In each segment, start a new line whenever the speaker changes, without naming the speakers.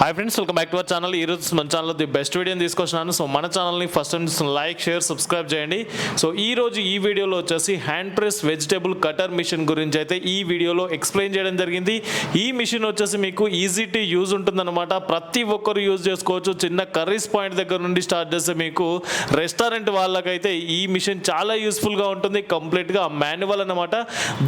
Hi friends, welcome back to our channel. ఈరోజు మన ఛానల్లో ది బెస్ట్ వీడియోని తీసుకొచ్చినాను. సో మన ఛానల్ని first and like, share, subscribe చేయండి. సో ఈరోజు ఈ వీడియోలో వచ్చేసి hand press vegetable cutter machine గురించి అయితే ఈ వీడియోలో ఎక్స్ప్లెయిన్ చేయడం జరిగింది. ఈ మిషన్ వచ్చేసి మీకు ఈజీ టు యూజ్ ఉంటుందన్నమాట. ప్రతి ఒక్కరు యూజ్ చేసుకోవచ్చు. చిన్న కర్రీస్ పాయింట్ దగ్గర నుండి స్టార్ట్ చేస్తే మీకు రెస్టారెంట్ వాళ్ళకైతే ఈ మిషన్ చాలా యూస్ఫుల్గా ఉంటుంది. కంప్లీట్గా మాన్యువల్ అన్నమాట.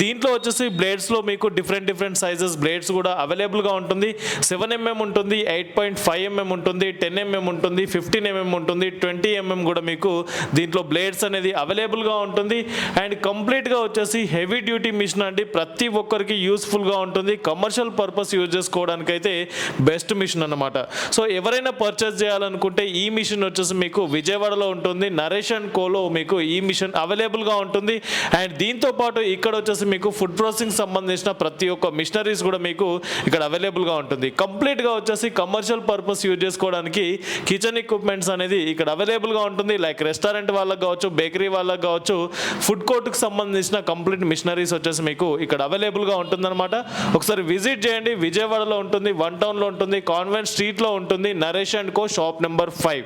దీంట్లో వచ్చేసి బ్లేడ్స్లో మీకు డిఫరెంట్ సైజెస్ బ్లేడ్స్ కూడా అవైలబుల్గా ఉంటుంది. 7mm ఉంటుంది, 8.5mm ఉంటుంది, 10mm ఉంటుంది, 15mm ఉంటుంది, 20mm కూడా మీకు దీంట్లో బ్లేడ్స్ అనేది అవైలబుల్గా ఉంటుంది. అండ్ కంప్లీట్గా వచ్చేసి హెవీ డ్యూటీ మిషన్ అండి. ప్రతి ఒక్కరికి యూస్ఫుల్గా ఉంటుంది. కమర్షియల్ పర్పస్ యూజ్ చేసుకోవడానికి అయితే బెస్ట్ మిషన్ అన్నమాట. సో ఎవరైనా పర్చేస్ చేయాలనుకుంటే ఈ మిషన్ వచ్చేసి మీకు విజయవాడలో ఉంటుంది. నరేష్ అండ్ కోలో మీకు ఈ మిషన్ అవైలబుల్గా ఉంటుంది. అండ్ దీంతో పాటు ఇక్కడ వచ్చేసి మీకు ఫుడ్ ప్రాసెసింగ్ సంబంధించిన ప్రతి ఒక్క మిషనరీస్ కూడా మీకు ఇక్కడ అవైలబుల్గా ఉంటుంది. కంప్లీట్గా వచ్చేసి కమర్షియల్ పర్పస్ యూజ్ చేసుకోవడానికి కిచెన్ ఎక్విప్మెంట్స్ అనేది ఇక్కడ అవైలబుల్గా ఉంటుంది. లైక్ రెస్టారెంట్ వాళ్ళకి కావచ్చు, బేకరీ వాళ్ళకి కావచ్చు, ఫుడ్ కోర్ట్కి సంబంధించిన కంప్లీట్ మిషనరీస్ వచ్చేసి మీకు ఇక్కడ అవైలబుల్గా ఉంటుందన్నమాట. ఒకసారి విజిట్ చేయండి. విజయవాడలో ఉంటుంది, వన్ టౌన్లో ఉంటుంది, కాన్వెంట్ స్ట్రీట్లో ఉంటుంది, Naresh and co, shop number 5.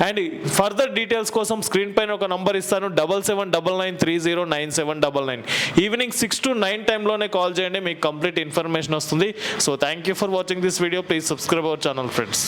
And further details కోసం స్క్రీన్ పైన ఒక నంబర్ ఇస్తాను, 7799309799. ఈవినింగ్ 6 to 9 టైంలోనే కాల్ చేయండి, మీకు కంప్లీట్ ఇన్ఫర్మేషన్ వస్తుంది. So thank you for watching this video. Please subscribe our channel, friends.